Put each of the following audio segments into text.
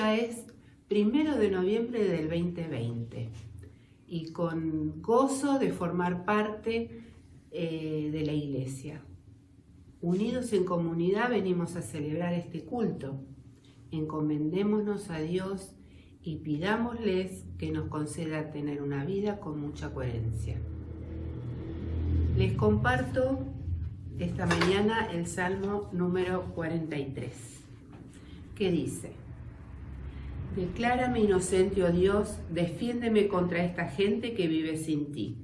ya es 1 de noviembre del 2020 y con gozo de formar parte de la iglesia. Unidos en comunidad venimos a celebrar este culto. Encomendémonos a Dios y pidámosles que nos conceda tener una vida con mucha coherencia. Les comparto esta mañana el Salmo número 43, que dice: Declárame inocente, oh Dios, defiéndeme contra esta gente que vive sin ti.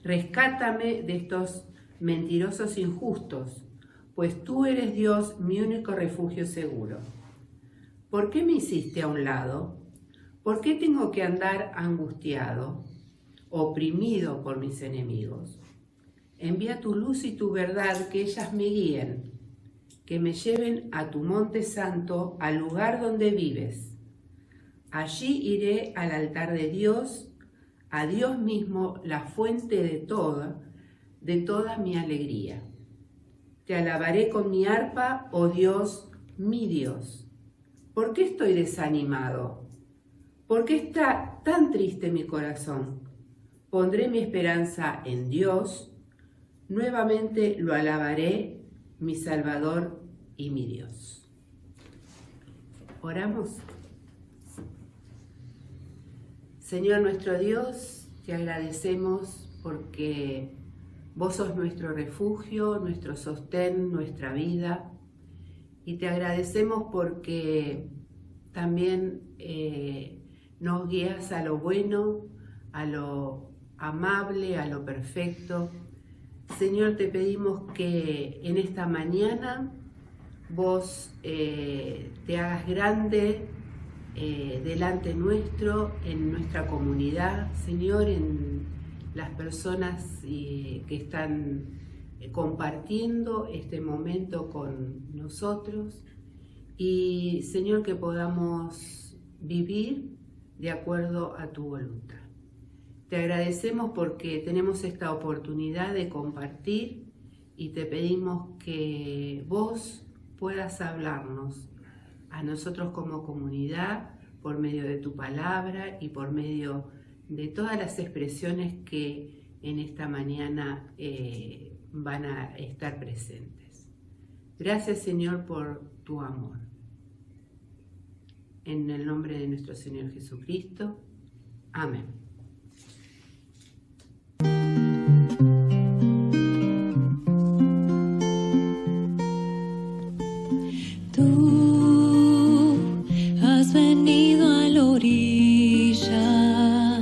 Rescátame de estos mentirosos injustos, pues tú eres Dios, mi único refugio seguro. ¿Por qué me hiciste a un lado? ¿Por qué tengo que andar angustiado, oprimido por mis enemigos? Envía tu luz y tu verdad, que ellas me guíen, que me lleven a tu monte santo, al lugar donde vives. Allí iré al altar de Dios, a Dios mismo, la fuente de toda mi alegría. Te alabaré con mi arpa, oh Dios, mi Dios. ¿Por qué estoy desanimado? ¿Por qué está tan triste mi corazón? Pondré mi esperanza en Dios. Nuevamente lo alabaré, mi Salvador y mi Dios. Oramos. Señor nuestro Dios, te agradecemos porque vos sos nuestro refugio, nuestro sostén, nuestra vida. Y te agradecemos porque también nos guías a lo bueno, a lo amable, a lo perfecto. Señor, te pedimos que en esta mañana vos te hagas grande delante nuestro, en nuestra comunidad, Señor, en las personas que están compartiendo este momento con nosotros. Y, Señor, que podamos vivir de acuerdo a tu voluntad. Te agradecemos porque tenemos esta oportunidad de compartir y te pedimos que vos puedas hablarnos a nosotros como comunidad por medio de tu palabra y por medio de todas las expresiones que en esta mañana van a estar presentes. Gracias, Señor, por tu amor. En el nombre de nuestro Señor Jesucristo. Amén. Tú has venido a la orilla,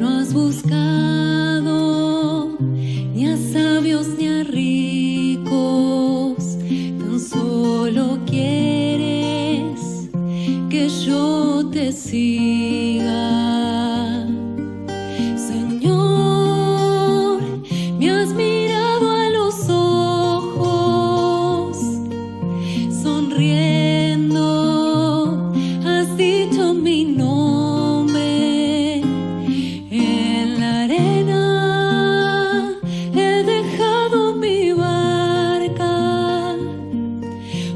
no has buscado ni a sabios ni a ricos, tan solo quieres que yo te siga. Señor, me has mirado a los ojos, sonriendo, has dicho mi nombre. En la arena he dejado mi barca,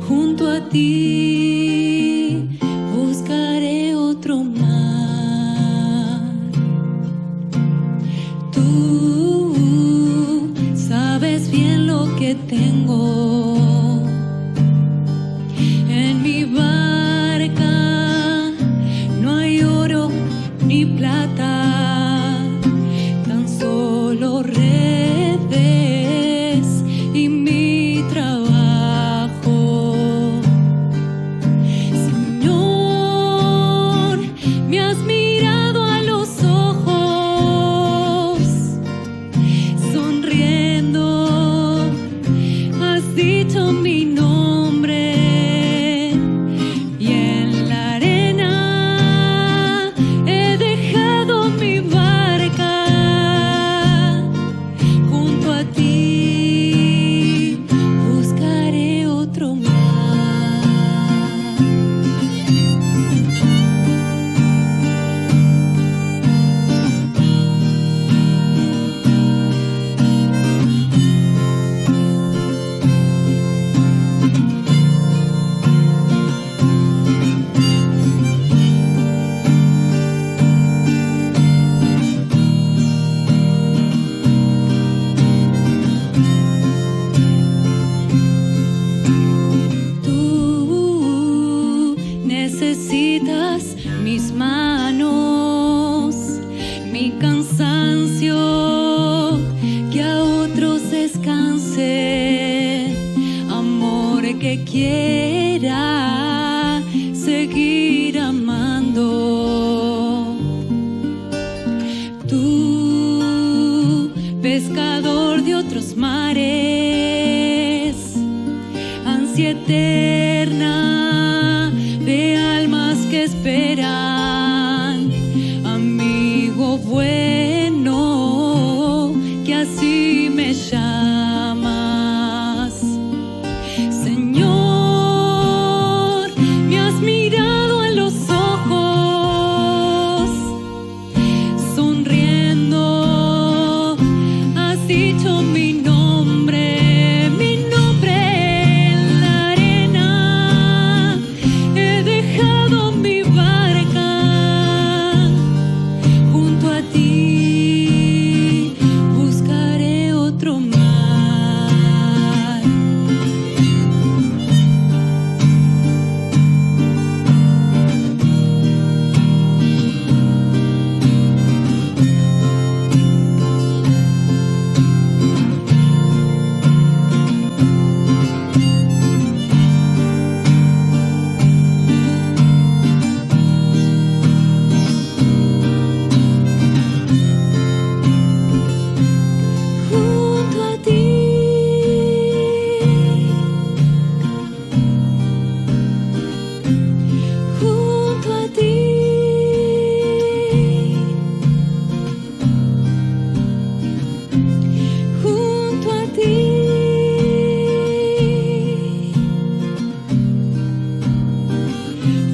junto a ti buscaré otro mar. Tú sabes bien lo que tengo en mi barca, no hay oro ni plata, tan solo redes y mi trabajo. Señor, me has mirado a los ojos, sonriendo, has dicho mi cansancio, que a otros descanse, amor que quiera seguir amando. Tú, pescador de otros mares, ansia eterna de almas que esperan, amigo bueno, que así me llamas. Señor, me has mirado a los ojos, sonriendo, has dicho mi nombre en la arena. He dejado mi barca junto a ti, buscaré otro mar. Junto a ti, junto a ti, junto a ti,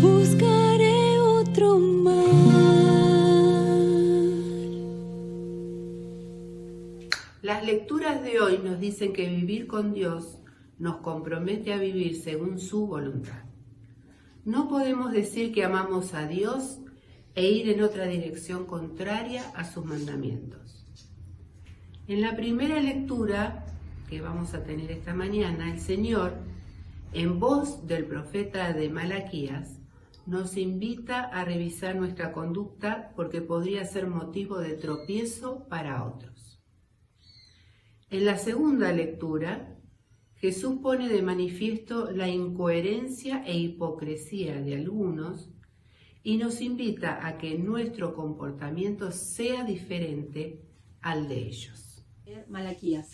buscaré otro mar. Las lecturas de hoy nos dicen que vivir con Dios nos compromete a vivir según su voluntad. No podemos decir que amamos a Dios e ir en otra dirección contraria a sus mandamientos. En la primera lectura que vamos a tener esta mañana, el Señor, en voz del profeta de Malaquías, nos invita a revisar nuestra conducta porque podría ser motivo de tropiezo para otros. En la segunda lectura, Jesús pone de manifiesto la incoherencia e hipocresía de algunos y nos invita a que nuestro comportamiento sea diferente al de ellos. Malaquías.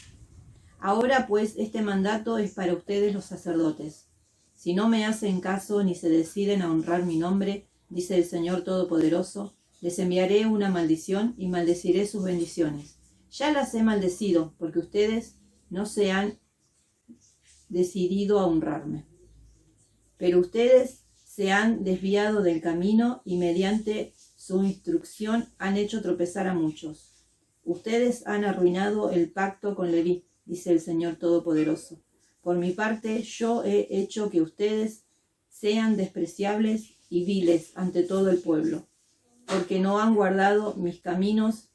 Ahora pues este mandato es para ustedes los sacerdotes. Si no me hacen caso ni se deciden a honrar mi nombre, dice el Señor Todopoderoso, les enviaré una maldición y maldeciré sus bendiciones. Ya las he maldecido porque ustedes no se han decidido a honrarme. Pero ustedes se han desviado del camino y mediante su instrucción han hecho tropezar a muchos. Ustedes han arruinado el pacto con Leví, dice el Señor Todopoderoso. Por mi parte, yo he hecho que ustedes sean despreciables y viles ante todo el pueblo, porque no han guardado mis caminos,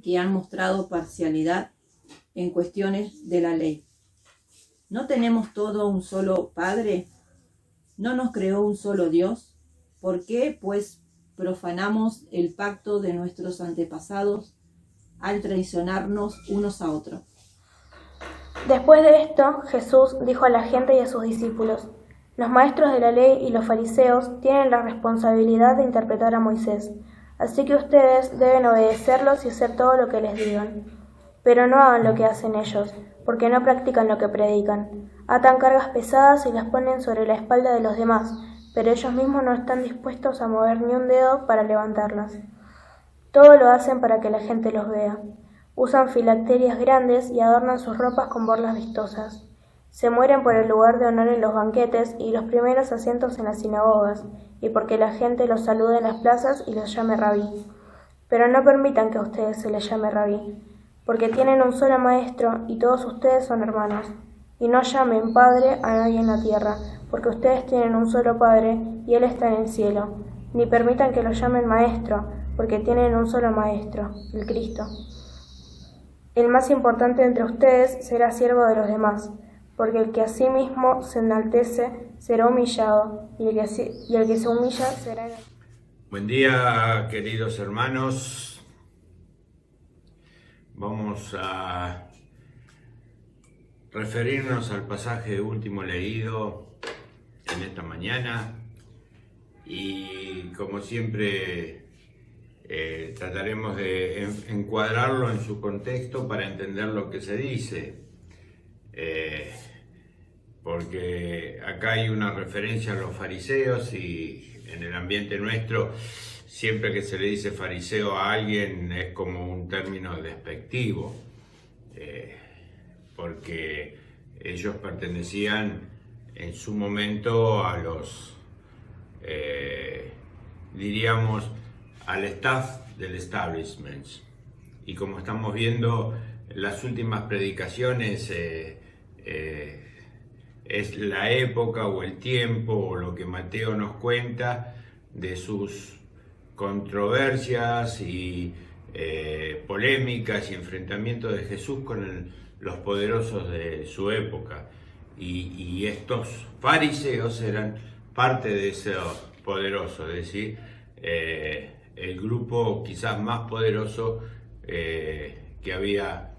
que han mostrado parcialidad en cuestiones de la ley. ¿No tenemos todo un solo Padre? ¿No nos creó un solo Dios? ¿Por qué, pues, profanamos el pacto de nuestros antepasados al traicionarnos unos a otros? Después de esto, Jesús dijo a la gente y a sus discípulos: los maestros de la ley y los fariseos tienen la responsabilidad de interpretar a Moisés, así que ustedes deben obedecerlos y hacer todo lo que les digan. Pero no hagan lo que hacen ellos, porque no practican lo que predican. Atan cargas pesadas y las ponen sobre la espalda de los demás, pero ellos mismos no están dispuestos a mover ni un dedo para levantarlas. Todo lo hacen para que la gente los vea. Usan filacterias grandes y adornan sus ropas con borlas vistosas. Se mueren por el lugar de honor en los banquetes y los primeros asientos en las sinagogas, y porque la gente los salude en las plazas y los llame rabí. Pero no permitan que a ustedes se les llame rabí, porque tienen un solo maestro y todos ustedes son hermanos. Y no llamen Padre a nadie en la tierra, porque ustedes tienen un solo Padre y Él está en el cielo. Ni permitan que lo llamen Maestro, porque tienen un solo Maestro, el Cristo. El más importante entre ustedes será siervo de los demás, porque el que a sí mismo se enaltece será humillado, y el que se humilla será enaltecido. Buen día, queridos hermanos. Vamos a referirnos al pasaje último leído en esta mañana y, como siempre, trataremos de encuadrarlo en su contexto para entender lo que se dice, porque acá hay una referencia a los fariseos y en el ambiente nuestro siempre que se le dice fariseo a alguien es como un término despectivo, porque ellos pertenecían en su momento a los, diríamos, al staff del establishment. Y como estamos viendo, las últimas predicaciones es la época o el tiempo o lo que Mateo nos cuenta de sus controversias y polémicas y enfrentamientos de Jesús con los poderosos de su época. Y estos fariseos eran parte de esos poderosos, es decir, el grupo quizás más poderoso que había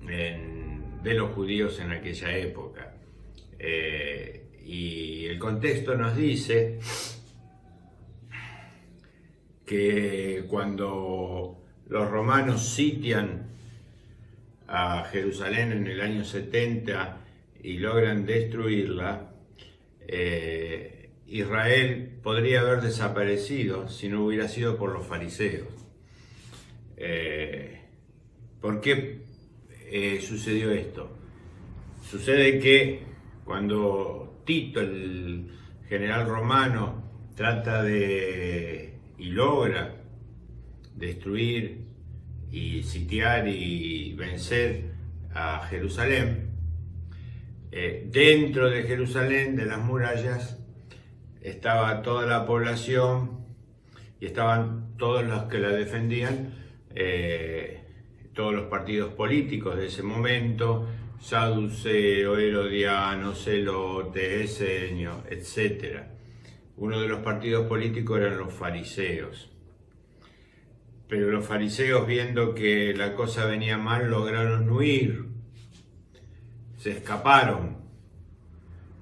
de los judíos en aquella época. Y el contexto nos dice que cuando los romanos sitian a Jerusalén en el año 70 y logran destruirla, Israel podría haber desaparecido si no hubiera sido por los fariseos. ¿Por qué sucedió esto? Sucede que cuando Tito, el general romano, trata de y logra destruir y sitiar y vencer a Jerusalén, dentro de Jerusalén, de las murallas, estaba toda la población y estaban todos los que la defendían, todos los partidos políticos de ese momento, saduceo, herodiano, celote, esenio, etc. Uno de los partidos políticos eran los fariseos. Pero los fariseos, viendo que la cosa venía mal, lograron huir. Se escaparon,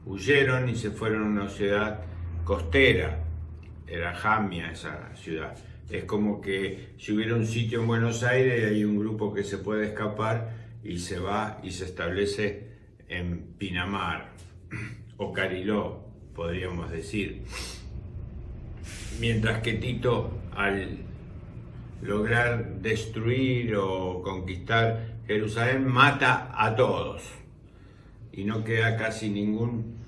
huyeron y se fueron a una ciudad costera. Era Jamia esa ciudad. Es como que si hubiera un sitio en Buenos Aires, hay un grupo que se puede escapar y se va y se establece en Pinamar o Cariló, podríamos decir. Mientras que Tito, al lograr destruir o conquistar Jerusalén, mata a todos y no queda casi ningún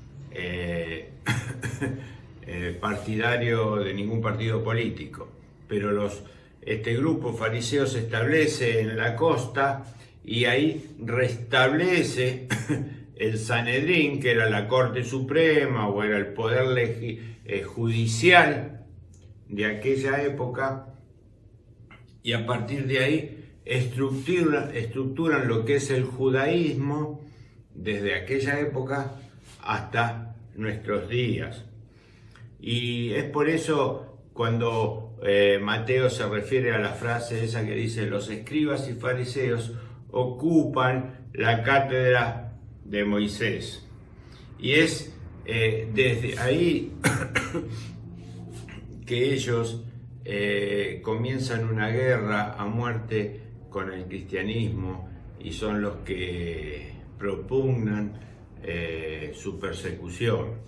partidario de ningún partido político. Pero este grupo fariseo se establece en la costa y ahí restablece el Sanedrín, que era la Corte Suprema o era el poder judicial de aquella época, y a partir de ahí estructuran lo que es el judaísmo desde aquella época hasta nuestros días. Y es por eso cuando Mateo se refiere a la frase esa que dice: los escribas y fariseos ocupan la cátedra de Moisés. Y es desde ahí que ellos comienzan una guerra a muerte con el cristianismo y son los que propugnan su persecución.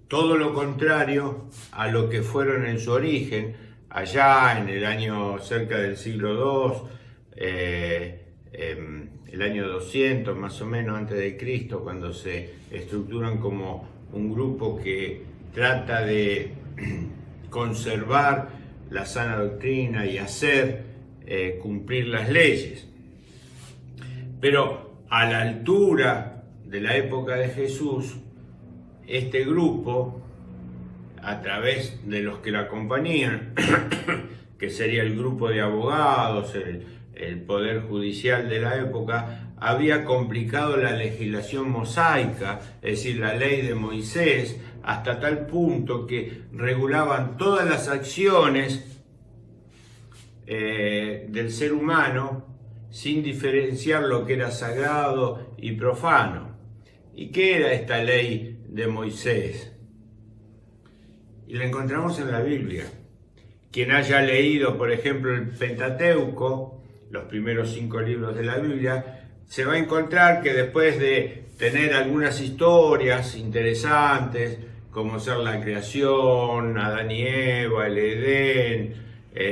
Todo lo contrario a lo que fueron en su origen, allá en el año cerca del siglo II, el año 200 más o menos antes de Cristo, cuando se estructuran como un grupo que trata de conservar la sana doctrina y hacer cumplir las leyes. Pero a la altura de la época de Jesús, este grupo, a través de los que lo acompañan, que sería el grupo de abogados, el poder judicial de la época, había complicado la legislación mosaica, es decir, la ley de Moisés, hasta tal punto que regulaban todas las acciones del ser humano sin diferenciar lo que era sagrado y profano. ¿Y qué era esta ley de Moisés? Y la encontramos en la Biblia. Quien haya leído, por ejemplo, el Pentateuco, los primeros 5 libros de la Biblia, se va a encontrar que después de tener algunas historias interesantes, como ser la creación, Adán y Eva, el Edén,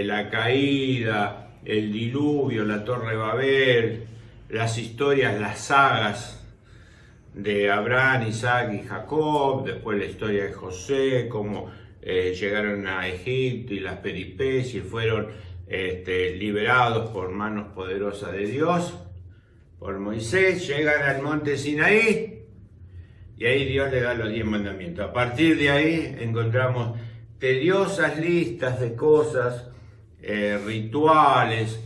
la caída, el diluvio, la Torre de Babel, las historias, las sagas de Abraham, Isaac y Jacob, después la historia de José, cómo llegaron a Egipto y las peripecias fueron liberados por manos poderosas de Dios, por Moisés, llegan al monte Sinaí y ahí Dios le da los 10 mandamientos. A partir de ahí encontramos tediosas listas de cosas, rituales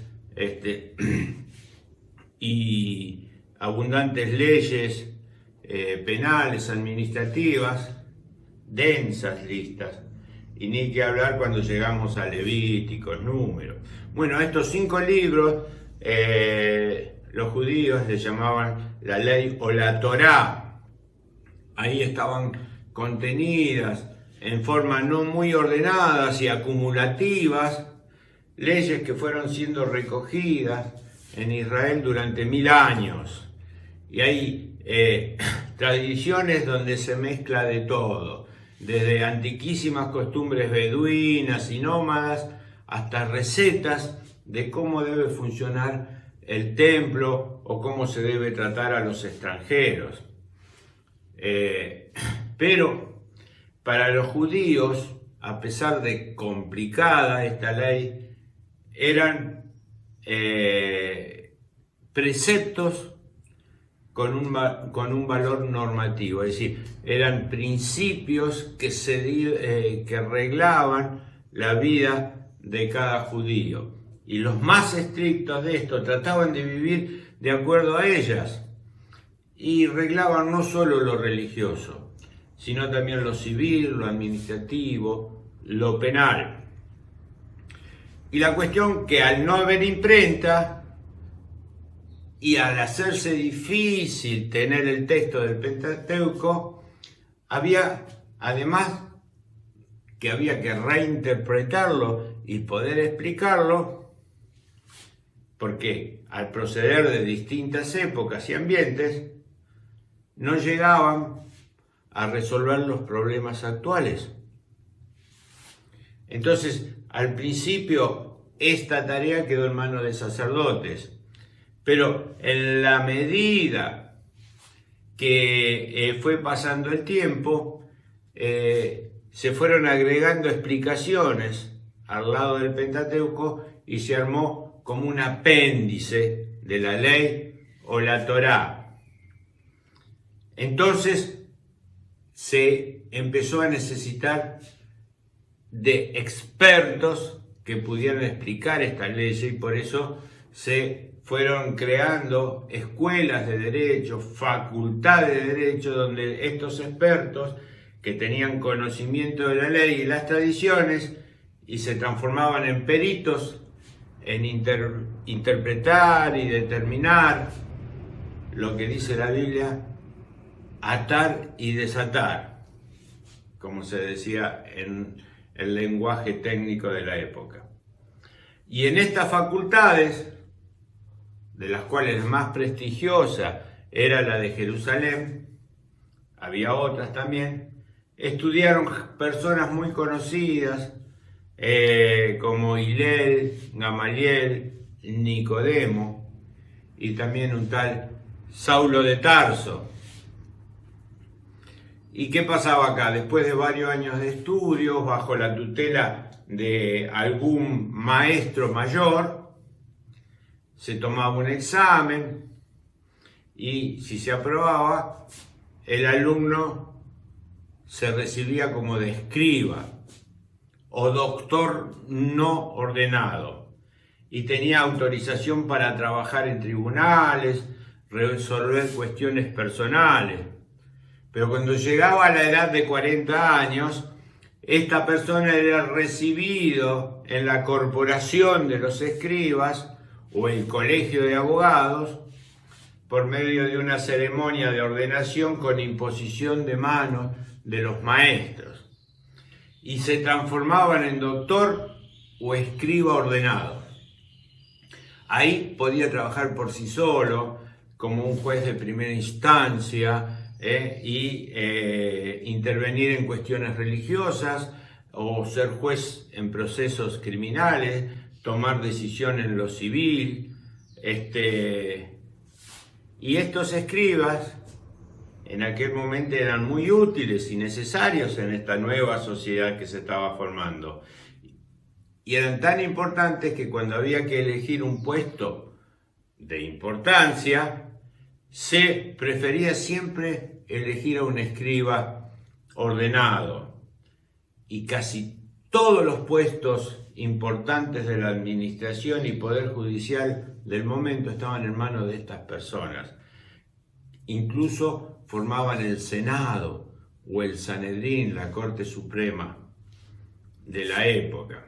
y abundantes leyes penales, administrativas, densas listas, y ni que hablar cuando llegamos a Levíticos, Números. Bueno, estos 5 libros los judíos le llamaban la ley o la Torá. Ahí estaban contenidas en forma no muy ordenadas y acumulativas leyes que fueron siendo recogidas en Israel durante 1000 años. Y hay tradiciones donde se mezcla de todo, desde antiquísimas costumbres beduinas y nómadas hasta recetas de cómo debe funcionar el templo o cómo se debe tratar a los extranjeros. Pero para los judíos, a pesar de complicada esta ley, eran preceptos con un valor normativo, es decir, eran principios que reglaban la vida de cada judío. Y los más estrictos de esto trataban de vivir de acuerdo a ellas y reglaban no solo lo religioso, sino también lo civil, lo administrativo, lo penal. Y la cuestión que al no haber imprenta y al hacerse difícil tener el texto del Pentateuco, había que reinterpretarlo y poder explicarlo, porque al proceder de distintas épocas y ambientes, no llegaban a resolver los problemas actuales. Entonces, al principio, esta tarea quedó en manos de sacerdotes, pero en la medida que fue pasando el tiempo, se fueron agregando explicaciones al lado del Pentateuco y se armó como un apéndice de la ley o la Torá. Entonces se empezó a necesitar de expertos que pudieran explicar esta ley y por eso se fueron creando escuelas de derecho, facultades de derecho, donde estos expertos que tenían conocimiento de la ley y las tradiciones y se transformaban en peritos en interpretar y determinar lo que dice la Biblia, atar y desatar, como se decía en el lenguaje técnico de la época. Y en estas facultades, de las cuales la más prestigiosa era la de Jerusalén, había otras también, estudiaron personas muy conocidas como Hillel, Gamaliel, Nicodemo y también un tal Saulo de Tarso. ¿Y qué pasaba acá? Después de varios años de estudios, bajo la tutela de algún maestro mayor, se tomaba un examen y si se aprobaba, el alumno se recibía como de escriba o doctor no ordenado y tenía autorización para trabajar en tribunales, resolver cuestiones personales. Pero cuando llegaba a la edad de 40 años, esta persona era recibido en la corporación de los escribas o el colegio de abogados por medio de una ceremonia de ordenación con imposición de manos de los maestros, y se transformaban en doctor o escriba ordenado. Ahí podía trabajar por sí solo, como un juez de primera instancia, y intervenir en cuestiones religiosas, o ser juez en procesos criminales, tomar decisiones en lo civil. Y estos escribas en aquel momento eran muy útiles y necesarios en esta nueva sociedad que se estaba formando. Y eran tan importantes que cuando había que elegir un puesto de importancia, se prefería siempre elegir a un escriba ordenado. Y casi todos los puestos importantes de la administración y poder judicial del momento estaban en manos de estas personas. Incluso formaban el Senado o el Sanedrín, la Corte Suprema de la época.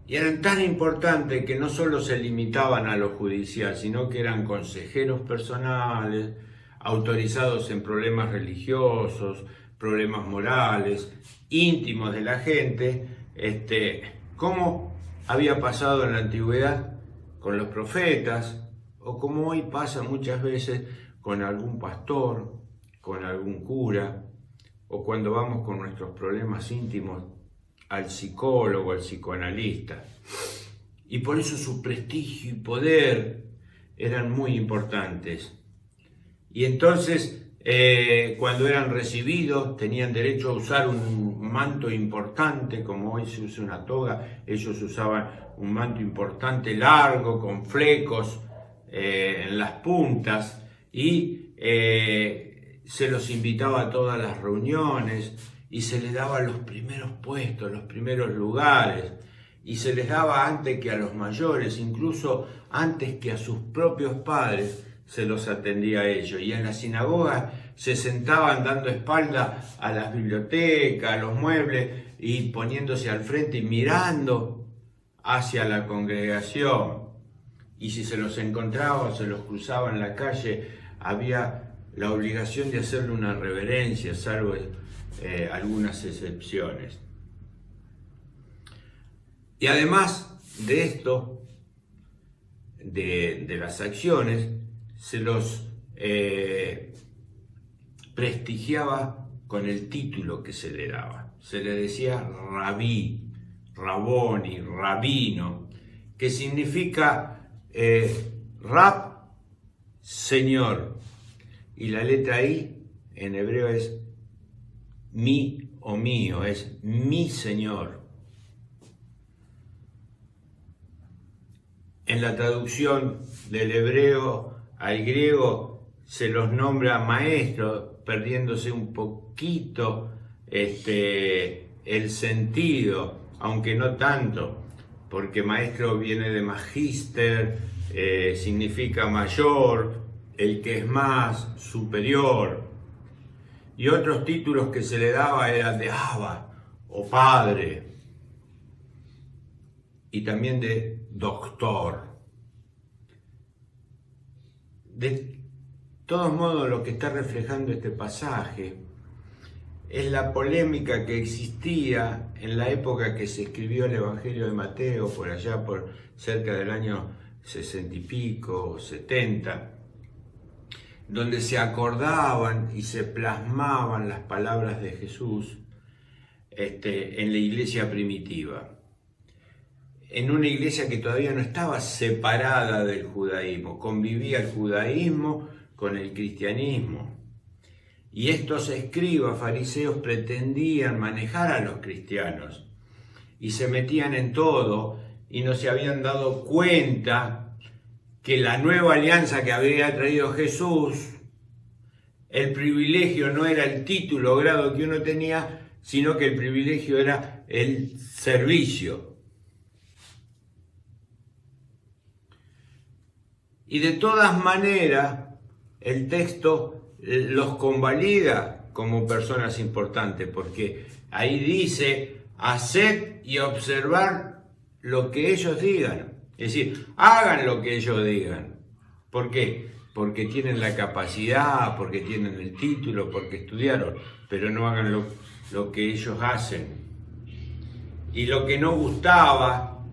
Y eran tan importantes que no solo se limitaban a lo judicial, sino que eran consejeros personales, autorizados en problemas religiosos, problemas morales, íntimos de la gente, como había pasado en la antigüedad con los profetas, o como hoy pasa muchas veces con algún pastor, con algún cura, o cuando vamos con nuestros problemas íntimos al psicólogo, al psicoanalista. Y por eso su prestigio y poder eran muy importantes. Y entonces, cuando eran recibidos, tenían derecho a usar un manto importante, como hoy se usa una toga. Ellos usaban un manto importante, largo, con flecos en las puntas, y se los invitaba a todas las reuniones, y se les daba los primeros puestos, los primeros lugares, y se les daba antes que a los mayores, incluso antes que a sus propios padres se los atendía a ellos. Y en la sinagoga se sentaban dando espalda a las bibliotecas, a los muebles, y poniéndose al frente y mirando hacia la congregación. Y si se los encontraba o se los cruzaba en la calle, había la obligación de hacerle una reverencia, salvo algunas excepciones. Y además de esto, de las acciones, se los prestigiaba con el título que se le daba. Se le decía rabí, raboni, rabino, que significa rab, señor, y la letra I en hebreo es mi o mío, es mi señor. En la traducción del hebreo al griego se los nombra maestros, perdiéndose un poquito el sentido, aunque no tanto, porque maestro viene de magister, significa mayor, el que es más, superior. Y otros títulos que se le daba eran de Abba o padre, y también de doctor. De todos modos, lo que está reflejando este pasaje es la polémica que existía en la época que se escribió el Evangelio de Mateo, por allá por cerca del año 60 y pico, 70, donde se acordaban y se plasmaban las palabras de Jesús en la iglesia primitiva. En una iglesia que todavía no estaba separada del judaísmo, convivía el judaísmo con el cristianismo. Y estos escribas fariseos pretendían manejar a los cristianos y se metían en todo, y no se habían dado cuenta que la nueva alianza que había traído Jesús, el privilegio no era el título o grado que uno tenía, sino que el privilegio era el servicio. Y de todas maneras, el texto los convalida como personas importantes, porque ahí dice, haced y observar lo que ellos digan. Es decir, hagan lo que ellos digan. ¿Por qué? Porque tienen la capacidad, porque tienen el título, porque estudiaron, pero no hagan lo que ellos hacen. Y lo que no gustaba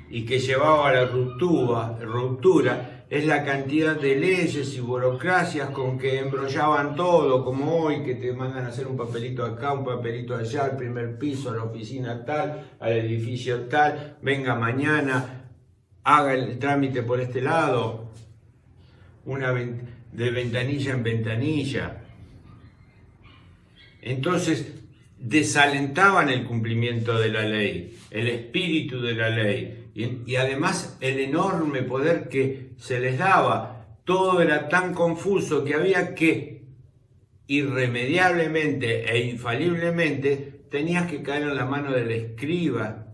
y que llevaba a la ruptura es la cantidad de leyes y burocracias con que embrollaban todo, como hoy, que te mandan a hacer un papelito acá, un papelito allá, al primer piso, a la oficina tal, al edificio tal, venga mañana, haga el trámite por este lado, de ventanilla en ventanilla. Entonces, desalentaban el cumplimiento de la ley, el espíritu de la ley y además el enorme poder que se les daba. Todo era tan confuso que había que irremediablemente e infaliblemente tenías que caer en la mano del escriba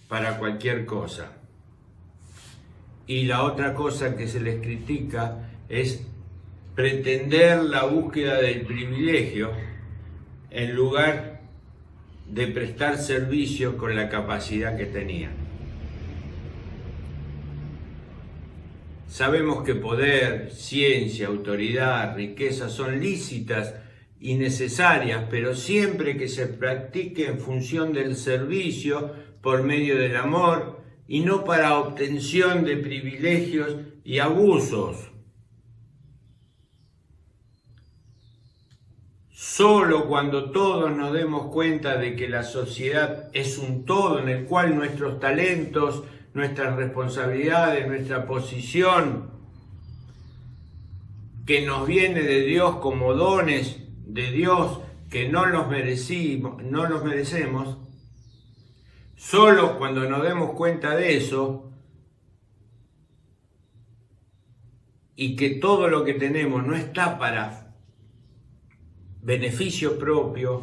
para cualquier cosa. Y la otra cosa que se les critica es pretender la búsqueda del privilegio en lugar de prestar servicio con la capacidad que tenían. Sabemos que poder, ciencia, autoridad, riqueza son lícitas y necesarias, pero siempre que se practique en función del servicio por medio del amor y no para obtención de privilegios y abusos. Solo cuando todos nos demos cuenta de que la sociedad es un todo en el cual nuestros talentos, nuestras responsabilidades, nuestra posición, que nos viene de Dios como dones de Dios que no los merecemos, solo cuando nos demos cuenta de eso y que todo lo que tenemos no está para beneficio propio,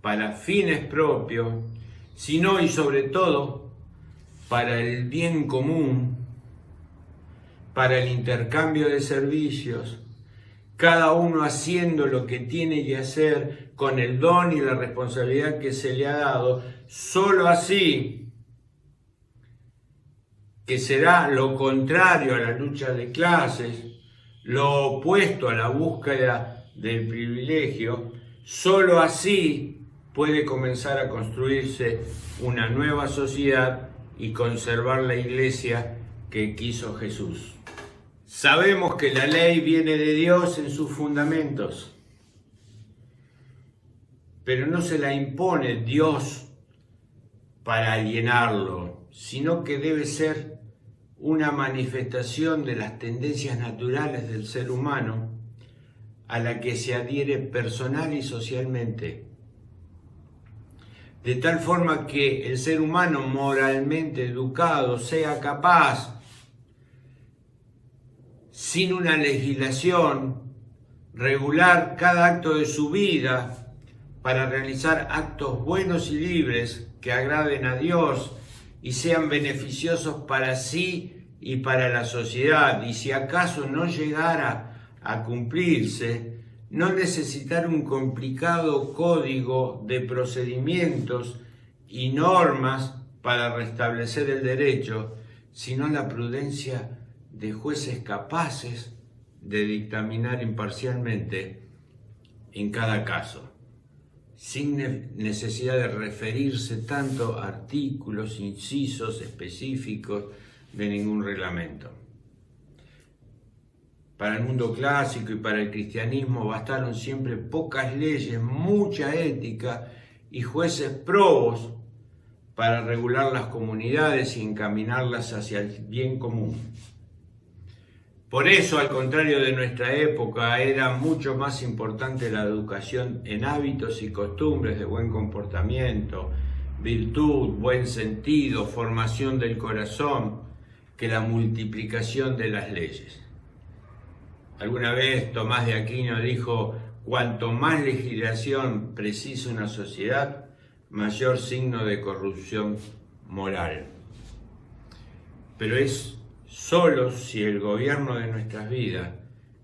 para fines propios, sino y sobre todo para el bien común, para el intercambio de servicios, cada uno haciendo lo que tiene que hacer con el don y la responsabilidad que se le ha dado, solo así, que será lo contrario a la lucha de clases, lo opuesto a la búsqueda del privilegio, solo así puede comenzar a construirse una nueva sociedad y conservar la iglesia que quiso Jesús. Sabemos que la ley viene de Dios en sus fundamentos, pero no se la impone Dios para alienarlo, sino que debe ser una manifestación de las tendencias naturales del ser humano a la que se adhiere personal y socialmente, de tal forma que el ser humano moralmente educado sea capaz, sin una legislación, regular cada acto de su vida para realizar actos buenos y libres que agraden a Dios y sean beneficiosos para sí y para la sociedad, y si acaso no llegara a cumplirse, no necesitar un complicado código de procedimientos y normas para restablecer el derecho, sino la prudencia de jueces capaces de dictaminar imparcialmente en cada caso, sin necesidad de referirse tanto a artículos, incisos específicos de ningún reglamento. Para el mundo clásico y para el cristianismo bastaron siempre pocas leyes, mucha ética y jueces probos para regular las comunidades y encaminarlas hacia el bien común. Por eso, al contrario de nuestra época, era mucho más importante la educación en hábitos y costumbres de buen comportamiento, virtud, buen sentido, formación del corazón, que la multiplicación de las leyes. Alguna vez Tomás de Aquino dijo: cuanto más legislación precisa una sociedad, mayor signo de corrupción moral. Pero es solo si el gobierno de nuestras vidas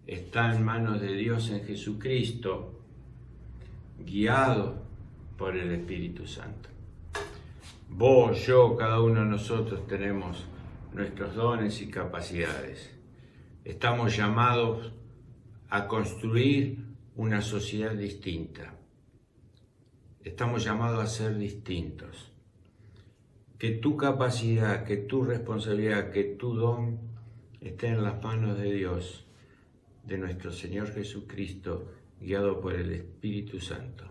está en manos de Dios en Jesucristo, guiados por el Espíritu Santo. Vos, yo, cada uno de nosotros tenemos nuestros dones y capacidades. Estamos llamados a construir una sociedad distinta. Estamos llamados a ser distintos. Que tu capacidad, que tu responsabilidad, que tu don esté en las manos de Dios, de nuestro Señor Jesucristo, guiado por el Espíritu Santo.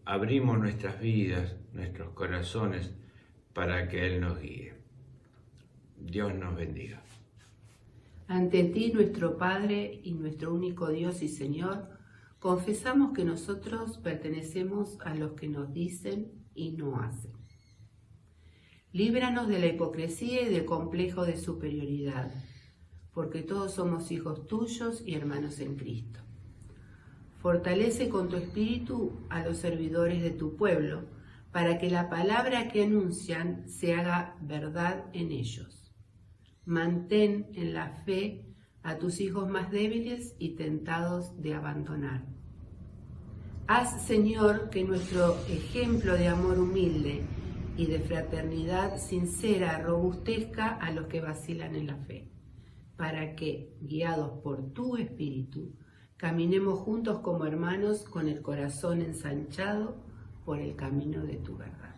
Abrimos nuestras vidas, nuestros corazones, para que Él nos guíe. Dios nos bendiga. Ante ti, nuestro Padre y nuestro único Dios y Señor, confesamos que nosotros pertenecemos a los que nos dicen y no hacen. Líbranos de la hipocresía y del complejo de superioridad, porque todos somos hijos tuyos y hermanos en Cristo. Fortalece con tu espíritu a los servidores de tu pueblo, para que la palabra que anuncian se haga verdad en ellos. Mantén en la fe a tus hijos más débiles y tentados de abandonar. Haz, Señor, que nuestro ejemplo de amor humilde y de fraternidad sincera robustezca a los que vacilan en la fe, para que, guiados por tu espíritu, caminemos juntos como hermanos con el corazón ensanchado por el camino de tu verdad.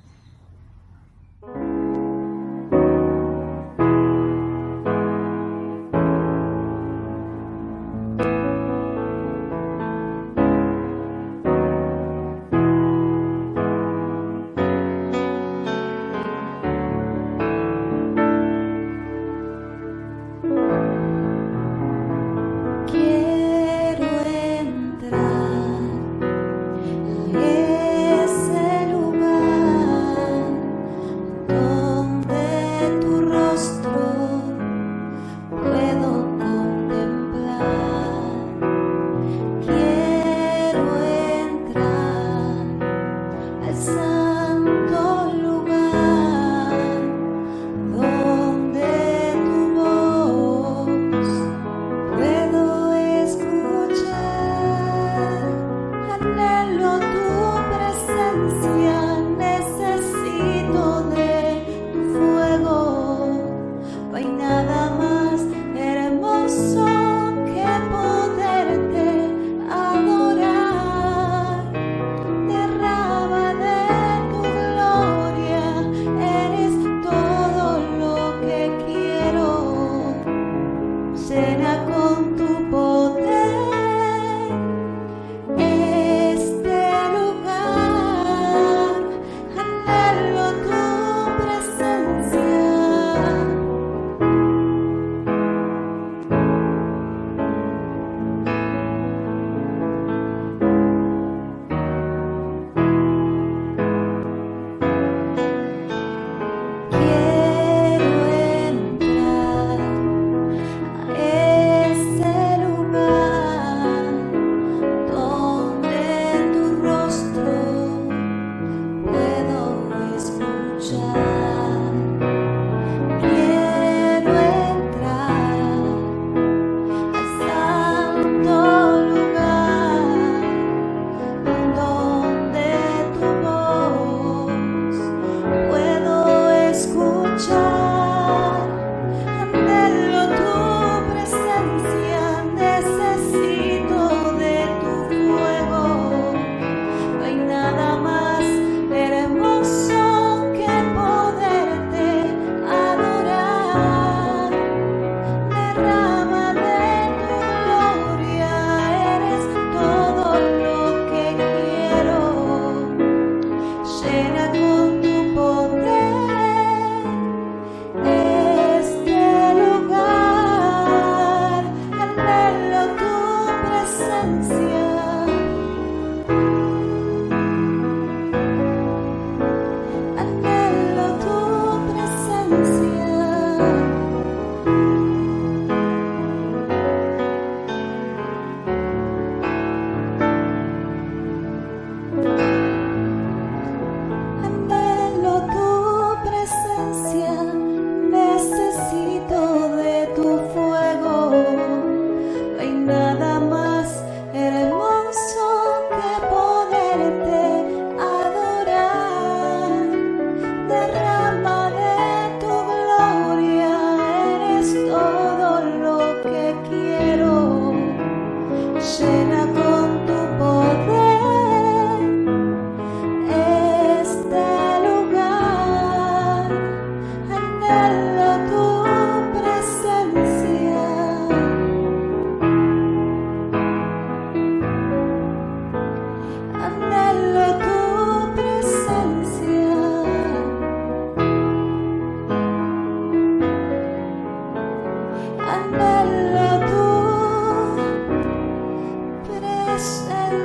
Nada más hermoso que poder anhelo tu presencia, anhelo tu presencia, anhelo tu presencia.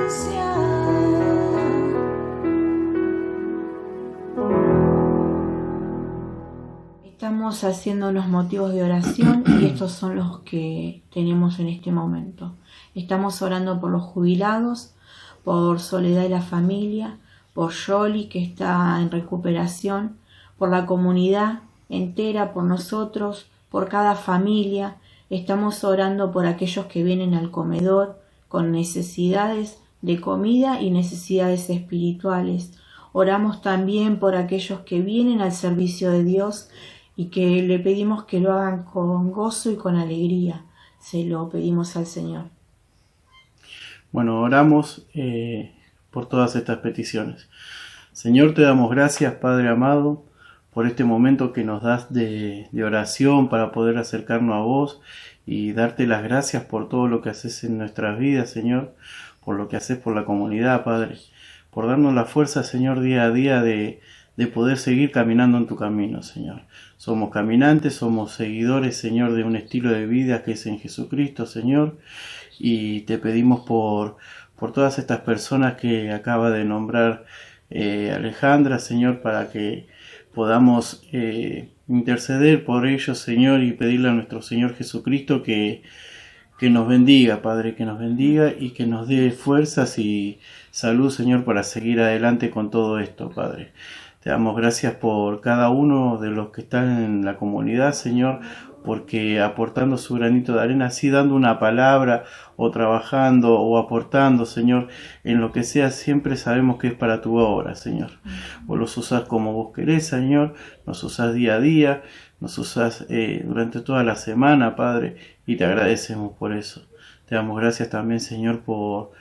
Estamos haciendo los motivos de oración y estos son los que tenemos en este momento. Estamos orando por los jubilados, por Soledad y la familia, por Yoli que está en recuperación, por la comunidad entera, por nosotros, por cada familia. Estamos orando por aquellos que vienen al comedor con necesidades de comida y necesidades espirituales. Oramos también por aquellos que vienen al servicio de Dios y que le pedimos que lo hagan con gozo y con alegría. Se lo pedimos al Señor. Bueno, oramos por todas estas peticiones. Señor, te damos gracias, Padre amado, por este momento que nos das de oración para poder acercarnos a vos y darte las gracias por todo lo que haces en nuestras vidas, Señor, por lo que haces por la comunidad, Padre, por darnos la fuerza, Señor, día a día de poder seguir caminando en tu camino, Señor. Somos caminantes, somos seguidores, Señor, de un estilo de vida que es en Jesucristo, Señor, y te pedimos por todas estas personas que acaba de nombrar Alejandra, Señor, para que podamos interceder por ellos, Señor, y pedirle a nuestro Señor Jesucristo que nos bendiga, Padre, que nos bendiga y que nos dé fuerzas y salud, Señor, para seguir adelante con todo esto, Padre. Te damos gracias por cada uno de los que están en la comunidad, Señor, porque aportando su granito de arena, así dando una palabra o trabajando o aportando, Señor, en lo que sea, siempre sabemos que es para tu obra, Señor. Vos los usás como vos querés, Señor, nos usás día a día, nos usás durante toda la semana, Padre, y te agradecemos por eso. Te damos gracias también, Señor, por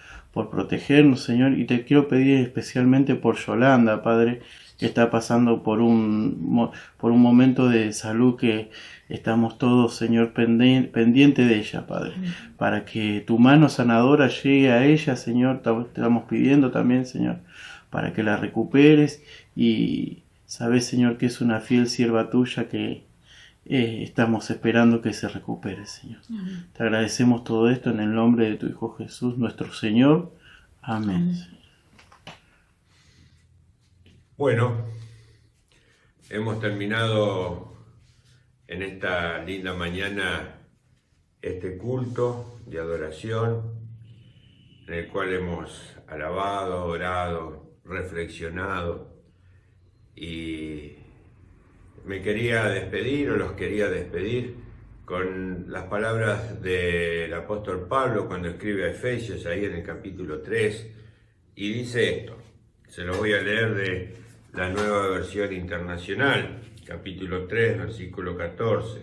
protegernos, Señor, y te quiero pedir especialmente por Yolanda, Padre, que está pasando por un momento de salud que estamos todos, Señor, pendiente de ella, Padre, para que tu mano sanadora llegue a ella, Señor. Te estamos pidiendo también, Señor, para que la recuperes y sabes, Señor, que es una fiel sierva tuya que estamos esperando que se recupere, Señor. Amén. Te agradecemos todo esto en el nombre de tu Hijo Jesús, nuestro Señor. Amén. Amén. Bueno, hemos terminado en esta linda mañana este culto de adoración en el cual hemos alabado, orado, reflexionado y me quería despedir o los quería despedir con las palabras del apóstol Pablo cuando escribe a Efesios ahí en el capítulo 3 y dice esto, se lo voy a leer de la Nueva Versión Internacional, capítulo 3, versículo 14.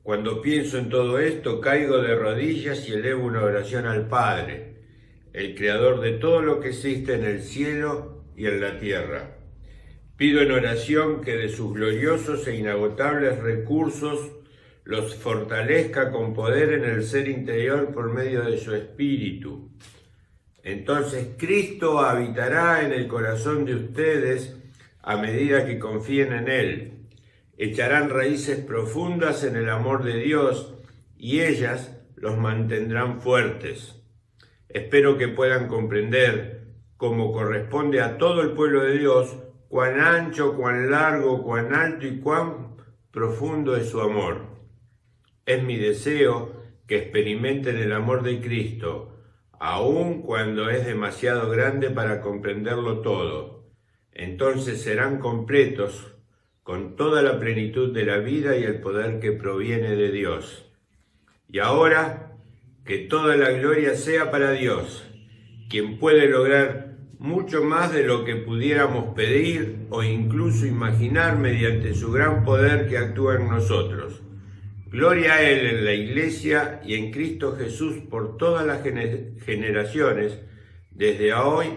Cuando pienso en todo esto, caigo de rodillas y elevo una oración al Padre, el Creador de todo lo que existe en el cielo y en la tierra. Pido en oración que de sus gloriosos e inagotables recursos los fortalezca con poder en el ser interior por medio de su Espíritu. Entonces Cristo habitará en el corazón de ustedes a medida que confíen en Él. Echarán raíces profundas en el amor de Dios y ellas los mantendrán fuertes. Espero que puedan comprender, como corresponde a todo el pueblo de Dios, cuán ancho, cuán largo, cuán alto y cuán profundo es su amor. Es mi deseo que experimenten el amor de Cristo, aun cuando es demasiado grande para comprenderlo todo. Entonces serán completos con toda la plenitud de la vida y el poder que proviene de Dios. Y ahora, que toda la gloria sea para Dios, quien puede lograr mucho más de lo que pudiéramos pedir o incluso imaginar mediante su gran poder que actúa en nosotros. Gloria a Él en la Iglesia y en Cristo Jesús por todas las generaciones, desde hoy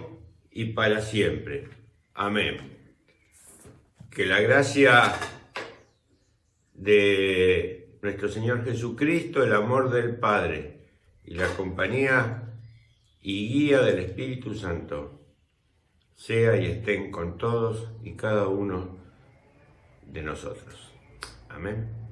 y para siempre. Amén. Que la gracia de nuestro Señor Jesucristo, el amor del Padre y la compañía y guía del Espíritu Santo sea y estén con todos y cada uno de nosotros. Amén.